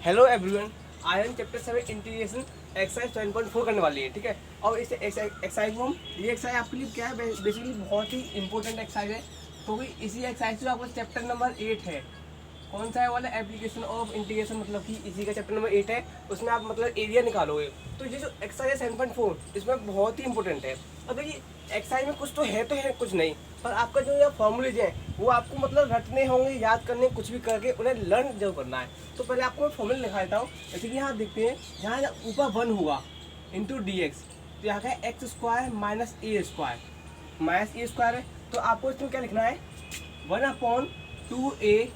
Hello everyone, I am chapter 7 integration exercise 7.4 करने वाली है। ठीक है, और इस एक्सरसाइज में ये एक्सरसाइज आपके लिए क्या है, बेसिकली बहुत ही इंपॉर्टेंट एक्सरसाइज है, क्योंकि इसी एक्सरसाइज से आपका चैप्टर नंबर 8 है। कौन सा है वाला, एप्लीकेशन ऑफ इंटीग्रेशन, मतलब कि इसी का चैप्टर नंबर 8 है। उसमें आप मतलब एरिया निकालोगे। तो ये जो एक्सरसाइज है 7.4 इसमें बहुत ही इंपॉर्टेंट है। अब देखिए एक्सरसाइज में कुछ तो है कुछ नहीं, पर आपका जो ये फॉर्मूलेज है वो आपको मतलब रटने होंगे, याद करने, कुछ भी करके उन्हें लर्न जरूर करना है। तो पहले आपको मैं फॉर्मूला लिखा देता हूँ। जैसे कि यहाँ देखते हैं, जहाँ ऊपर 1 होगा इंटू डी एक्स, तो यहाँ का x square minus a square है। तो आपको इसमें क्या लिखना है, 1/2a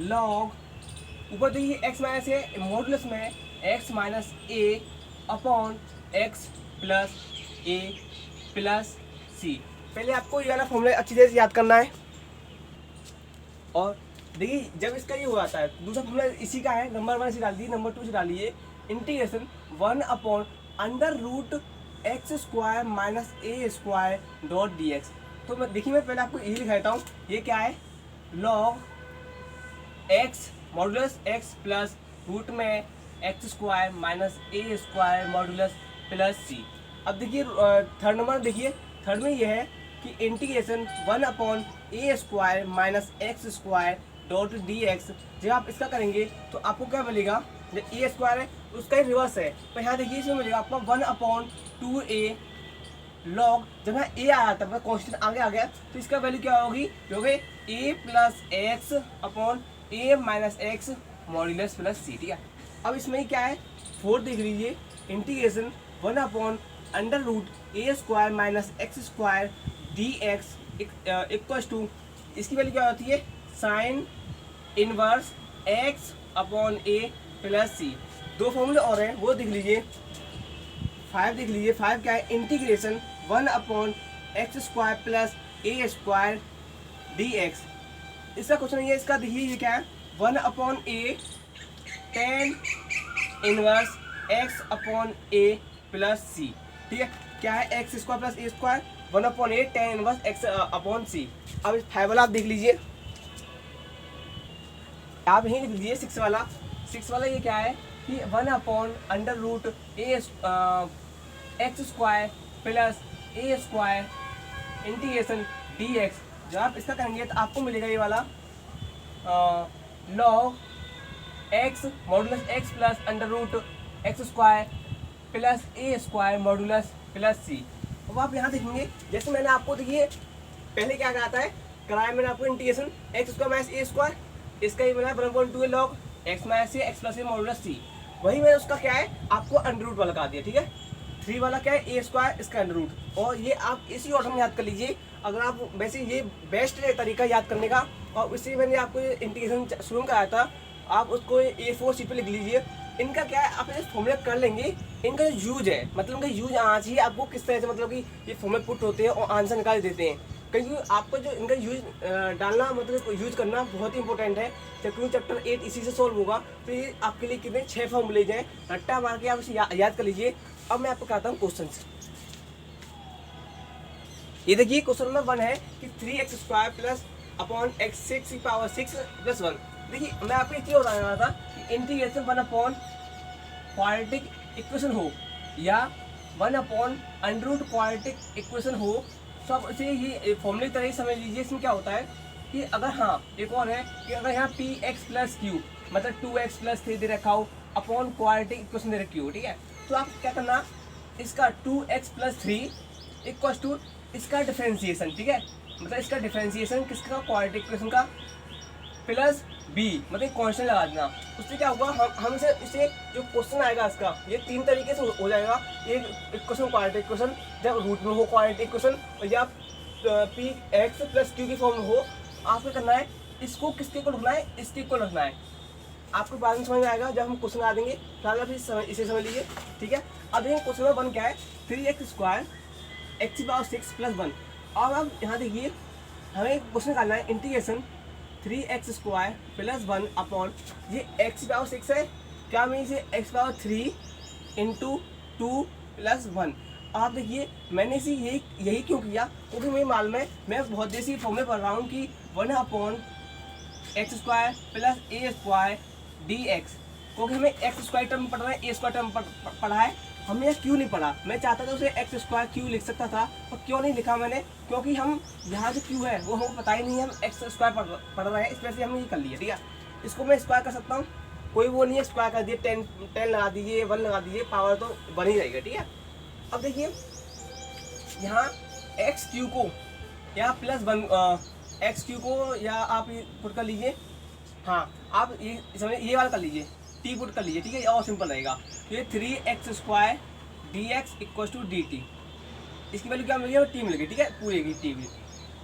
लॉग, ऊपर देखिए एक्स माइनस ए मॉडुलस में एक्स माइनस ए अपॉन एक्स प्लस ए प्लस सी। पहले आपको ये वाला फॉर्मूला अच्छी तरह से याद करना है। और देखिए जब इसका ये हो जाता है, दूसरा फॉर्मूला इसी का है, नंबर 1 से डाल दिए, नंबर 2 से डालिए, integration 1/√x square minus a square dot D x. तो मैं देखिए, मैं पहले आपको यही लिखा देता हूँ। ये क्या है, log x modulus x plus root में x square minus a square modulus plus सी। अब देखिए थर्ड नंबर, देखिए थर्ड में ये है कि integration 1/a square minus x square dot D x. जब आप इसका करेंगे तो आपको क्या मिलेगा, जो ए स्क्वायर है उसका ही रिवर्स है, तो यहाँ देखिए इसमें मिलेगा आपको 1/2a लॉग, जब यहाँ ए आया था, कॉन्स्टेंट आगे आ गया, तो इसका वैल्यू क्या होगी, जो कि ए प्लस एक्स अपॉन ए minus x modulus plus C. ठीक है, अब इसमें ही क्या है, 4 देख लीजिए, integration 1/√a square minus x square d x equals to, इसकी वैल्यू क्या होती है, sine inverse x upon a plus c. 2 फॉर्मूले और हैं, वो देख लीजिए। 5 देख लीजिए, 5 क्या है, integration 1/x square plus a square d x. इसका कुछ नहीं है, इसका देखिए ये क्या है, 1/a tan inverse x upon a plus C. ठीक है, क्या है, x square plus a square 1/a tan inverse x upon C. अब इस 5 वाला आप देख लीजिए, आप यही लिख लीजिए 6 वाला ये क्या है कि 1/√a x square plus a square integration d x. जब आप इसका करेंगे तो आपको मिलेगा ये वाला log x modulus x plus √x square plus a square modulus plus सी। अब आप यहाँ देखेंगे, जैसे मैंने आपको देखिए पहले क्या कराता है, कराया मैंने आपको integration x square minus a square, इसका ये बना है 1/2 लॉग एक्स माइनस ए एक्स प्लस ए मॉडुलस सी। वही मैंने उसका क्या है, आपको अंडर वाला करा दिया। ठीक है, 3 वाला क्या है, ए स्क्वायर, इसका अंडर, और ये आप इसी ऑर्डर में याद कर लीजिए। अगर आप वैसे ये बेस्ट तरीका याद करने का, और इससे मैंने आपको इंटीग्रेशन शुरू में कराया था, आप उसको A4 शीट पे लिख लीजिए। इनका क्या है, आप इस फॉर्मूला कर लेंगे, इनका जो यूज है, मतलब इनका यूज आना चाहिए आपको, किस तरह से मतलब कि ये फॉर्मूला पुट होते हैं और आंसर निकाल देते हैं। क्योंकि आपको जो इनका यूज डालना, मतलब यूज करना बहुत ही इंपॉर्टेंट है, क्योंकि चैप्टर 8 इसी से सॉल्व होगा। तो ये आपके लिए कितने 6 फॉर्मूलेज हैं, रट्टा मार के आप इसे याद कर लीजिए। अब मैं आपको कहता हूँ क्वेश्चन। ये देखिए क्वेश्चन नंबर 1 है कि 3x square plus upon x 6 की पावर 6 प्लस 1। देखिए मैं आपको एक चीज बता रहा था कि इंटीग्रेशन 1/, क्वाड्रेटिक इक्वेशन हो या 1/√, क्वाड्रेटिक इक्वेशन हो, सब इसे ये फॉर्मूले की तरह ही समझ लीजिए। इसमें क्या होता है कि अगर, हाँ एक और है कि अगर यहाँ px प्लस क्यू मतलब 2x प्लस 3 दे रखा हो अपॉन क्वाड्रेटिक इक्वेशन दे रखी हो, ठीक है, तो आप क्या करना, इसका 2x प्लस 3 इक्वल्स टू इसका डिफरेंशिएशन। ठीक है, मतलब इसका डिफरेंशिएशन किसका, क्वाड्रेटिक इक्वेशन का, प्लस b, मतलब कांस्टेंट लगा देना। उससे क्या होगा, हम इसे जो क्वेश्चन आएगा इसका, ये 3 तरीके से हो जाएगा। ये इक्वेशन क्वाड्रेटिक इक्वेशन जब रूट में हो, क्वाड्रेटिक इक्वेशन, और या px प्लस q की फॉर्म में हो। आपको करना है, इसको किसके को रखना है, इसके को रखना है। आपको बाद में समझ में आएगा जब हम क्वेश्चन आ देंगे, फिलहाल आप इसे समझ लीजिए। ठीक है, अब देखिए क्वेश्चन नंबर 1 क्या है, 3x स्क्वायर एक्स की पावर 6 प्लस 1। अब आप यहाँ देखिए, हमें क्वेश्चन निकालना है integration 3x square plus 1 upon, ये x की पावर 6 है, क्या means x power 3 into 2 plus 1। आप देखिए मैंने इसे यही क्यों किया, क्योंकि मुझे मालूम है, मैं बहुत देर से फॉर्मूले पढ़ रहा हूँ कि 1/x square plus a square d x. क्योंकि हमें एक्स स्क्वायर टर्म पढ़ रहा है, ए स्क्वायर टर्म पढ़ा है, हमने यह क्यों नहीं पढ़ा। मैं चाहता था उसे एक्स स्क्वायर क्यू लिख सकता था, और क्यों नहीं लिखा मैंने, क्योंकि हम यहाँ जो क्यू है वो हमको पता ही नहीं है, हम एक्स स्क्वायर पढ़ रहे हैं, इस वजह से हमने ये कर लिया। ठीक है, इसको मैं स्क्वायर कर सकता हूँ, कोई वो नहीं है, स्क्वायर कर दिए, 10 लगा दीजिए, 1 लगा दीजिए, पावर तो बन ही रहेगा। ठीक है, अब देखिए यहाँ एक्स क्यू को या प्लस 1 एक्स क्यू को या आप पुट कर लीजिए, हाँ आप ये समझ ये वाला कर लीजिए, टी पुट कर लीजिए। ठीक है, और सिंपल रहेगा। तो ये 3x square d x equal to d t, इसकी वैल्यू क्या मिलेगी, टी मिलेगी। ठीक है, पूरी की टी भी,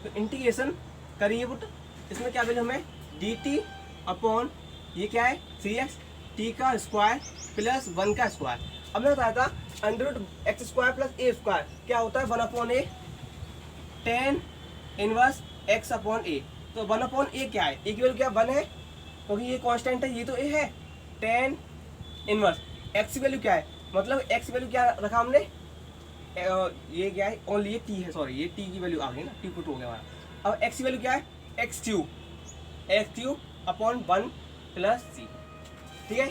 तो इंटीग्रेशन करिए पुट, इसमें क्या वैल्यू हमें डी टी अपॉन ये क्या है 3x टी का स्क्वायर प्लस 1 का स्क्वायर। अब मैं बताया था under root x square plus a square क्या होता है 1 upon a, tan inverse x upon a. तो 1 अपॉन ए क्या है, ए की वैल्यू क्या 1 है, क्योंकि ये कांस्टेंट है, ये तो ए है, टेन इनवर्स एक्स की वैल्यू क्या है, मतलब एक्स की वैल्यू क्या रखा हमने, ये क्या है ओनली ये टी है, सॉरी ये टी की वैल्यू आ गई ना, टी पुट हो गया हमारा। अब एक्स की वैल्यू क्या है x Q upon 1 plus C. ठीक है,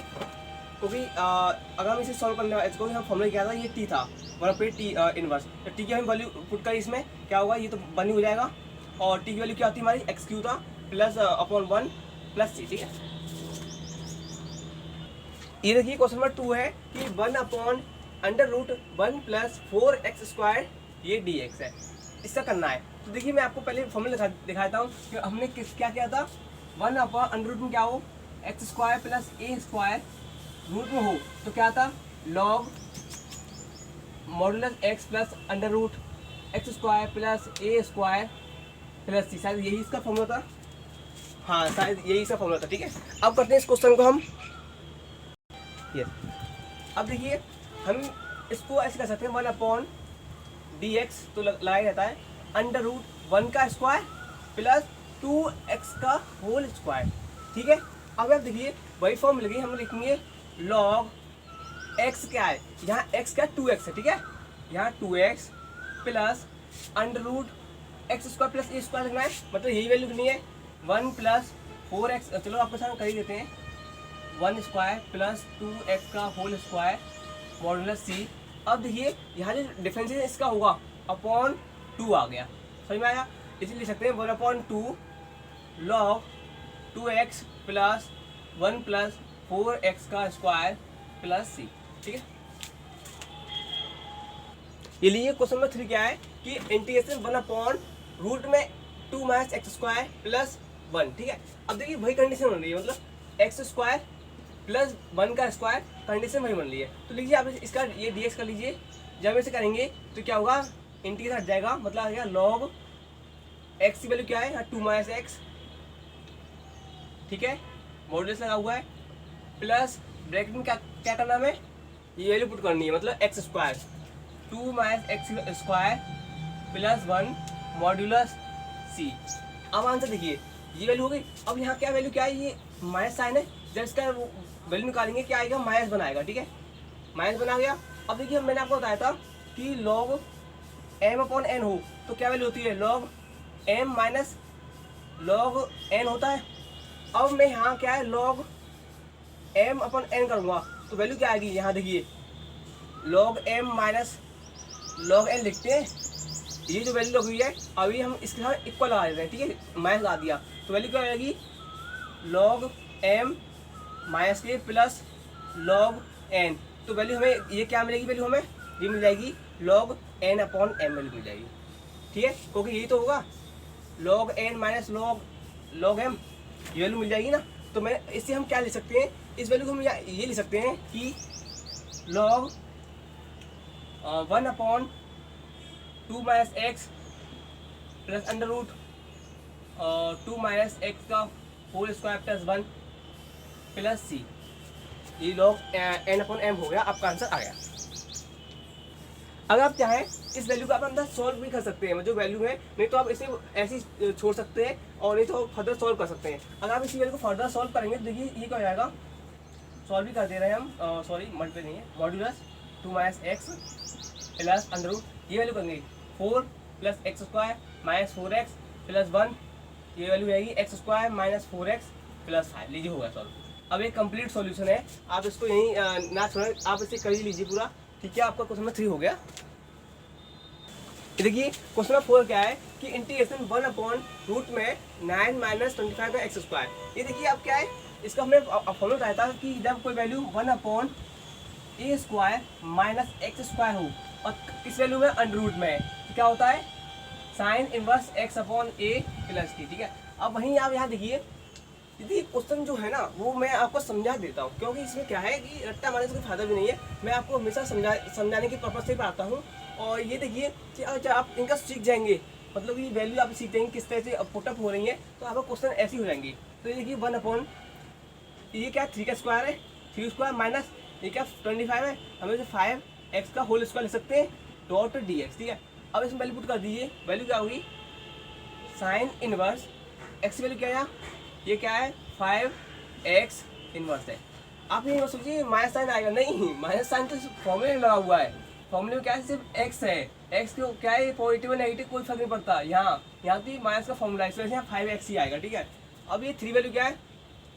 क्योंकि अगर हम इसे सॉल्व करने वाले इसको हम फॉर्मूला क्या था, ये टी था, वहाँ पे टी इनवर्स, तो टी की हम वैल्यू पुट करी, इसमें क्या होगा, ये तो 1 ही हो जाएगा, और टी की वैल्यू क्या होती है हमारी एक्स क्यू था प्लस अपॉन 1 प्लस सी। ठीक है, ये देखिए क्वेश्चन नंबर 2 है कि 1 upon under root 1 plus 4x square ये dx है, इसका करना है। तो देखिए मैं आपको पहले फॉर्मूला दिखाता हूँ कि हमने क्या किया था, 1 अपॉन अंडर रूट में क्या हो x square plus a square root में हो तो क्या था log modulus x plus under root x square plus a square plus C, शायद यही इसका फॉर्मूला था, हाँ शायद यही इसका फॉर्मूला था। ठीक है, अब करते हैं इस क्वेश्चन को हम ये। अब देखिए हम इसको ऐसे कर सकते हैं 1 अपॉन डी एक्स तो लगाया रहता है अंडर रूट 1 का स्क्वायर प्लस 2x का होल स्क्वायर। ठीक है, अब आप देखिए वही फॉर्म मिल गई, हम लिखेंगे लॉग x क्या है, यहाँ x क्या 2x है। ठीक है, यहाँ 2x plus under root x square plus a square लिखना है, मतलब यही वैल्यू लिखनी है 1 प्लस 4x, चलो आपके साथ कर ही देते हैं 1 स्क्वायर प्लस 2x का होल स्क्वायर मॉडुलस सी। अब देखिए यहाँ जो डिफरेंशिएशन इसका होगा अपॉन 2 आ गया, समझ में आया, इसलिए लिख सकते हैं 1 upon 2 log 2x plus 1 plus 4x का स्क्वायर प्लस सी। ठीक है, ये लिए क्वेश्चन नंबर 3 क्या है कि इंटीग्रेशन 1 अपॉन रूट में 2 माइनस एक्स स्क्वायर प्लस 1। ठीक है, अब देखिए वही कंडीशन बन रही है, मतलब एक्स स्क्वायर प्लस 1 का स्क्वायर कंडीशन वही बन रही है। तो लीजिए आप इसका ये dx कर लीजिए, जब ऐसे करेंगे तो क्या होगा इंटीग्रेशन हट जाएगा, मतलब आ गया लॉग एक्स की वैल्यू क्या है 2 माइनस एक्स, ठीक है मॉडुलस लगा हुआ है, प्लस ब्रैकेट में क्या करना है हमें ये वैल्यू पुट करनी है, मतलब x square 2 minus x square plus 1 modulus c. अब आंसर देखिए ये वैल्यू हो गई। अब यहाँ क्या वैल्यू क्या है, ये माइनस साइन है, जब इसका वैल्यू निकालेंगे क्या आएगा माइनस बनाएगा। ठीक है, माइनस बना गया। अब देखिए मैंने आपको बताया था कि लॉग एम अपॉन एन हो तो क्या वैल्यू होती है log m minus log n होता है। अब मैं यहाँ क्या है लॉग एम अपॉन एन करूँगा तो वैल्यू क्या आएगी, यहाँ देखिए log m minus log n लिखते हैं, ये जो वैल्यू लगी हुई है अभी हम इसके साथ इक्वल लगा देते हैं। ठीक है, माइनस लगा दिया तो वैल्यू क्या आएगी log m minus k plus log n, तो वैल्यू हमें ये क्या मिलेगी, वैल्यू हमें ये मिल जाएगी log n upon m value मिल जाएगी। ठीक है, क्योंकि यही तो होगा log n minus log m, ये वैल्यू मिल जाएगी ना। तो मैं इससे हम क्या ले सकते हैं, इस वैल्यू को हम ये ले सकते हैं कि log 1 upon 2 minus x plus under root 2 minus x का whole square plus 1 plus c, ये लॉग एन अपॉन एम हो गया, आपका आंसर आ गया। अगर आप चाहें इस वैल्यू को आप अंदर सॉल्व भी कर सकते हैं, जो वैल्यू है, नहीं तो आप इसे ऐसे ही छोड़ सकते हैं और नहीं तो फर्दर सॉल्व कर सकते हैं। अगर आप इसी वैल्यू को फर्दर सॉल्व करेंगे तो देखिए ये क्या हो जाएगा, सॉल्व भी कर दे रहे हैं हम, सॉरी मल्टीप्लाई नहीं है, modulus 2 minus x plus under root, ये वैल्यू करेंगे 4 plus x square minus 4x plus 1, ये वैल्यू रहेगी x square minus 4x plus 5। लीजिए होगा सॉल्व। अब एक कंप्लीट सॉल्यूशन है, आप इसको यहीं ना छोड़ें, आप इसे कर ही लीजिए पूरा, ठीक है। आपका क्वेश्चन नंबर 3 हो गया। देखिए क्वेश्चन नंबर 4 क्या है कि इंटीग्रेशन 1/रूट में 9 माइनस 25 का एक्स स्क्वायर। ये देखिए आप क्या है, इसका हमें फॉर्मूला बताया था कि जब कोई value 1/a square minus x square हो और किस वैल्यू में अंडर रूट में है, तो क्या होता है sine inverse x upon a plus t, ठीक है। अब वहीं आप यहाँ देखिए, यदि क्वेश्चन जो है ना वो मैं आपको समझा देता हूँ, क्योंकि इसमें क्या है कि रट्टा मारने से कोई फायदा भी नहीं है, मैं आपको हमेशा समझाने के पर्पज से पढ़ाता हूँ। और ये देखिए कि अगर आप इनका सीख जाएंगे, मतलब कि वैल्यू आप सीख जाएंगे किस तरह से पुटअप हो रही है, तो आपका क्वेश्चन ऐसे हो जाएंगे। तो ये देखिए 1/, ये क्या 3 का स्क्वायर है, 3 स्क्वायर माइनस ये क्या 25 है, हम इसे 5x का होल स्क्वायर लिख सकते हैं डॉट dx, ठीक है। अब इसमें वैल्यू पुट कर दीजिए, वैल्यू क्या होगी साइन इनवर्स x की वैल्यू क्या है, ये क्या है 5x इनवर्स है। आप ये मत सोचिए माइनस साइन आएगा, नहीं माइनस साइन तो फॉर्मूले में लगा हुआ है, फॉर्मूले में क्या है सिर्फ x है, x को क्या है पॉजिटिव नेगेटिव कोई फर्क नहीं पड़ता, यहाँ तो माइनस का फॉर्मूला है, इस वजह से यहाँ 5x ही आएगा, ठीक है। अब ये 3 वैल्यू क्या है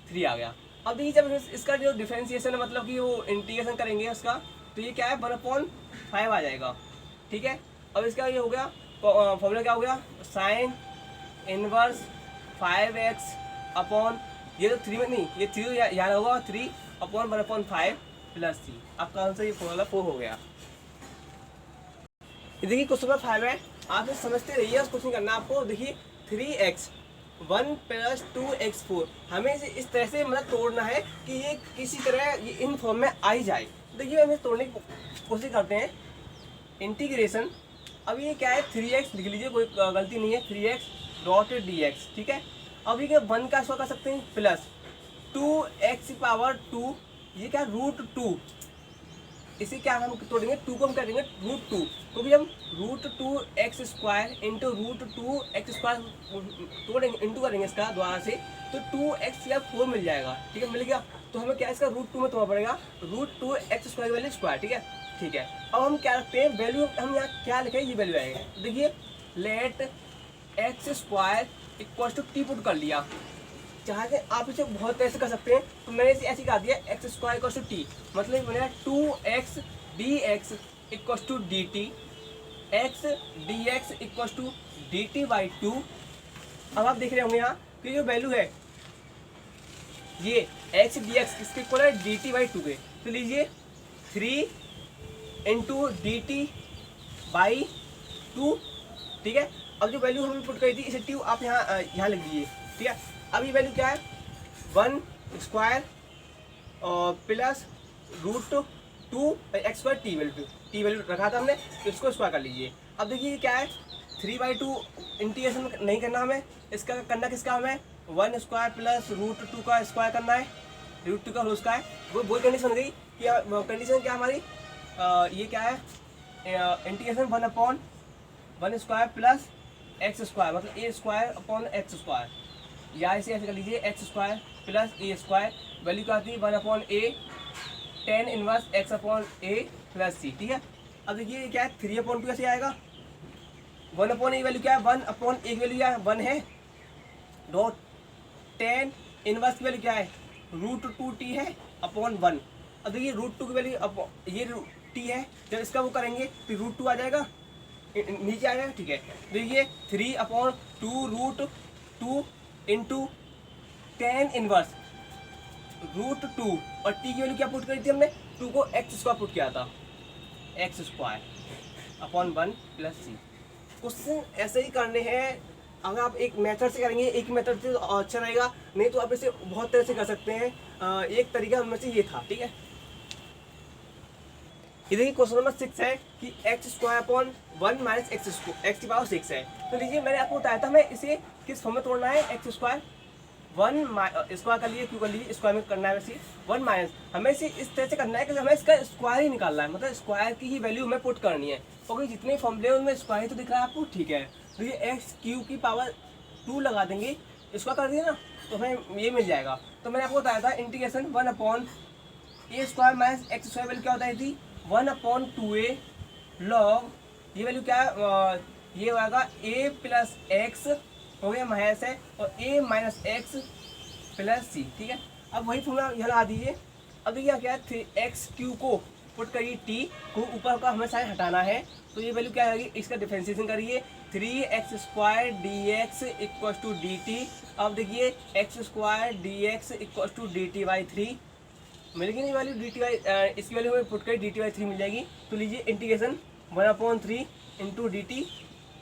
3 आ गया। अब देखिए जब इसका जो डिफरेंशिएशन है, मतलब कि वो इंटीग्रेशन करेंगे उसका, तो ये क्या है 1/5 आ जाएगा, ठीक है। अब इसका ये हो गया फॉर्मूला क्या हो गया साइन इनवर्स 5x अपॉन ये तो 3 में नहीं, ये 3 यहाँ होगा 3 अपॉन 1/5 प्लस c। आपका आंसर ये फॉर्मूला 4 हो गया। देखिए क्वेश्चन नंबर 5 है, आप इसे समझते रहिए, उस क्वेश्चन करना आपको। देखिए 3x 1 + 2x4, हमें इसे इस तरह से मतलब तोड़ना है कि ये किसी तरह ये इन फॉर्म में आ ही जाए। देखिए हमें तोड़ने की कोशिश करते हैं, इंटीग्रेशन। अब ये क्या है 3x लिख लीजिए, कोई गलती नहीं है, 3x डॉट dx, ठीक है। अब ये क्या 1 का स्क्वायर कर सकते हैं प्लस 2x⁻², ये क्या √2, इसे क्या हम तोड़ेंगे 2 को हम कर देंगे √2, क्योंकि हम √2x² इंटू √2x² तोड़ेंगे इंटू करेंगे इसका द्वारा से, तो 2x⁴ मिल जाएगा, ठीक है। मिल गया तो हमें क्या इसका √2 में तोड़ना पड़ेगा, √2x² की वैल्यू स्क्वायर, ठीक है, ठीक है। अब हम क्या रखते हैं वैल्यू, हम यहाँ क्या लिखे ये वैल्यू आएगा। देखिए लेट x² = t पुट कर लिया, चाहे आप इसे बहुत तरह से कर सकते हैं, तो मैंने इसे ऐसे कर दिया x² = t, मतलब मैंने 2x dx = dt, x dx = dt/2। अब आप देख रहे होंगे यहाँ कि जो वैल्यू है ये x dx किसके इक्वल है dt/2 के, तो लीजिए 3 × dt/2, ठीक है। अब जो वैल्यू हमने पुट करी थी इसे t आप यहाँ लिख दीजिए, ठीक है। अब ये वैल्यू क्या है 1² प्लस √2x² t वैल्यू रखा था हमने, तो इसको स्क्वायर कर लीजिए। अब देखिए क्या है 3/2 इंटीग्रेशन नहीं करना हमें, इसका करना किसका हमें 1² प्लस √2 का स्क्वायर करना है, √2 का होल स्क्वायर। वो कंडीशन बन गई कि कंडीशन क्या हमारी ये क्या है इंटीग्रेशन 1/1² प्लस x², मतलब a²/x², या इसे ऐसे कर लीजिए x² प्लस a², वैल्यू क्या आती है 1/a tan inverse x/a plus c, ठीक है। अब देखिए क्या है 3/2 कैसे आएगा, 1/a वैल्यू क्या है 1/a की वैल्यू क्या है 1 है, डॉट tan इनवर्स की वैल्यू क्या है √2t है अपॉन 1। अब देखिए √2 की वैल्यू ये t है, जब इसका वो करेंगे तो √2 आ जाएगा नीचे आ जाएगा, ठीक है। देखिए 3/2√2 इंटू tan इनवर्स √2 और t की वैल्यू क्या पुट करी थी हमने 2 को x² पुट किया था, x² upon 1 plus c। Question ऐसे ही करने हैं, अगर आप एक मेथड से करेंगे एक ही मेथड से अच्छा रहेगा, नहीं तो आप इसे बहुत तरह से कर सकते हैं, एक तरीका उनमें से ये था, ठीक है। ये देखिए क्वेश्चन नंबर 6 है कि x² अपॉन 1 माइनस x⁻6 है। तो लीजिए मैंने आपको बताया था हमें इसे किस फॉर्म में तोड़ना है, x² 1 स्क्वायर कर लिए, क्यों कर लीजिए स्क्वायर में करना है वैसे 1 माइनस, हमें इसे इस तरह से करना है कि हमें इसका स्क्वायर ही निकालना है, मतलब स्क्वायर की ही वैल्यू हमें पुट करनी है, क्योंकि जितने फॉर्मूले हैं उनमें स्क्वायर तो दिख रहा है आपको, ठीक है। तो ये x³ लगा देंगे, इसका कर दिए ना तो हमें ये मिल जाएगा। तो मैंने आपको बताया था integration 1/a² minus x² value क्या होता थी 1/2a लॉग, ये वैल्यू क्या है ये होगा a + x हो गया माइनस है और a - x प्लस c, ठीक है। अब वही फॉर्मूला यहाँ लगा दीजिए। अब देखिए क्या है, 3x³ को पुट करिए t को, ऊपर का हमें साइन हटाना है, तो ये वैल्यू क्या आएगी, इसका डिफरेंशिएशन करिए, 3x² dx equal to dt। अब देखिए x² dx equal to dt/3 मिलेगी नहीं वैल्यू, इसकी वैल्यू हमें पुट करिए dt/3 मिल जाएगी। तो लीजिए इंटीग्रेशन 1/3 इंटू dt,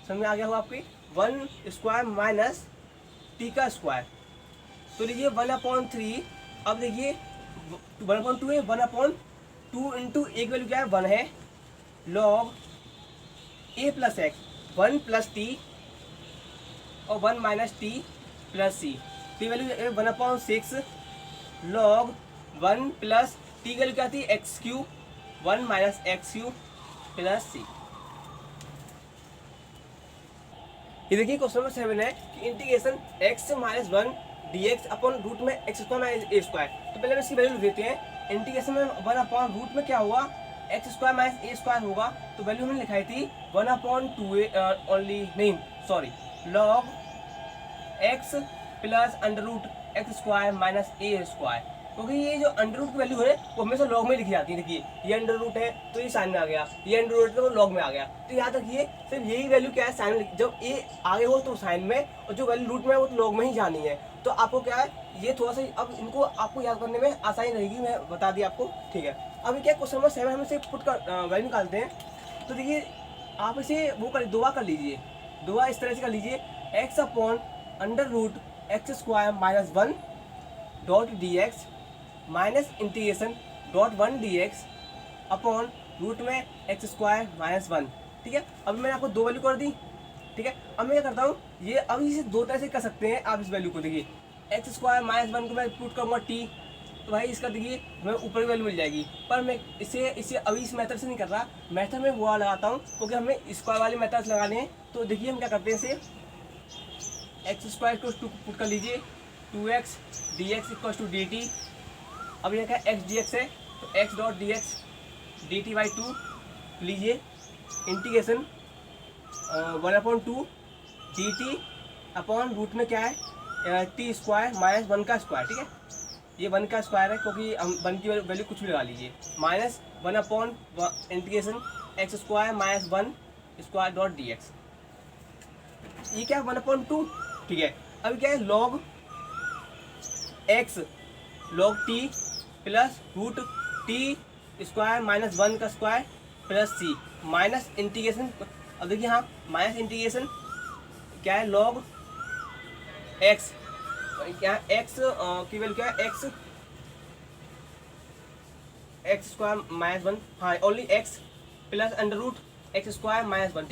समझ में आ गया होगा आपकी, 1² माइनस t का स्क्वायर। तो लीजिए 1/3, अब देखिए 1/2 है, 1/2 इंटू एक वैल्यू क्या है 1 है, log a plus x 1 plus T और 1 माइनस टी प्लस सी। तो ये वैल्यू 1/6 लॉग 1 प्लस टी की वैल्यू क्या थी x³ 1 minus x³ plus c. ये देखिए क्वेश्चन नंबर 7 है कि integration x minus 1 dx upon root में x² माइनस a²। तो पहले हम इसकी वैल्यू देते हैं। इंटीग्रेशन में 1/रूट में क्या हुआ, x² माइनस a² होगा, तो वैल्यू हमने लिखाई थी 1/2 ओनली, नहीं sorry, log x plus under root x² minus a², क्योंकि ये जो अंडर रूट की वैल्यू है वो हमेशा लॉग में लिखी जाती है। देखिए ये अंडर रूट है तो ये साइन में आ गया, ये अंडर रूट है तो लॉग में आ गया। तो याद रखिए सिर्फ यही वैल्यू क्या है, साइन में, जब ए आगे हो तो साइन में, और जो वैल्यू रूट में है वो तो लॉग में ही जानी है। तो आपको क्या है, ये थोड़ा सा अब इनको आपको याद करने में आसानी रहेगी, मैं बता दिया आपको, ठीक है। अभी क्या क्वेश्चन नंबर 7 हम इसे पुट कर वैल्यू निकालते हैं। तो देखिए आप इसे वो कर दो कर लीजिए, दो इस तरह से कर लीजिए, x upon under root x² minus 1 dot dx minus integration dot 1 dx upon root में x² माइनस 1, ठीक है। अब मैंने आपको दो वैल्यू कर दी, ठीक है। अब मैं क्या करता हूँ, ये अब इसे दो तरह से कर सकते हैं आप इस वैल्यू को। देखिए x² माइनस 1 को मैं पुट करूँगा t, तो भाई इसका देखिए हमें ऊपर की वैल्यू मिल जाएगी, पर मैं इसे अभी इस मेथड से नहीं कर रहा, मेथड में वो लगाता हूँ क्योंकि हमें स्क्वायर वाले मेथड लगाने हैं। तो देखिए हम क्या करते हैं, इसे x² को पुट कर लीजिए, 2x dx equal to dt। अब यह क्या x dx है, तो x डॉट dx dt/2 लीजिए, इंटीग्रेशन 1/2 dt अपॉन रूट में क्या है t² माइनस 1 का स्क्वायर, ठीक है। ये 1 का स्क्वायर है क्योंकि हम 1 की वैल्यू कुछ भी लगा लीजिए, minus 1 upon integration x² minus 1 square dot dx। ये क्या है 1/2, ठीक है। अभी क्या है, log x log t plus root t² minus 1 का square plus c minus integration. अब देखिए हाँ, माइनस इंटीग्रेशन क्या है, लॉग x, क्या है x की वैल्यू क्या है, x² माइनस 1, हाँ only x plus under root x² minus 1।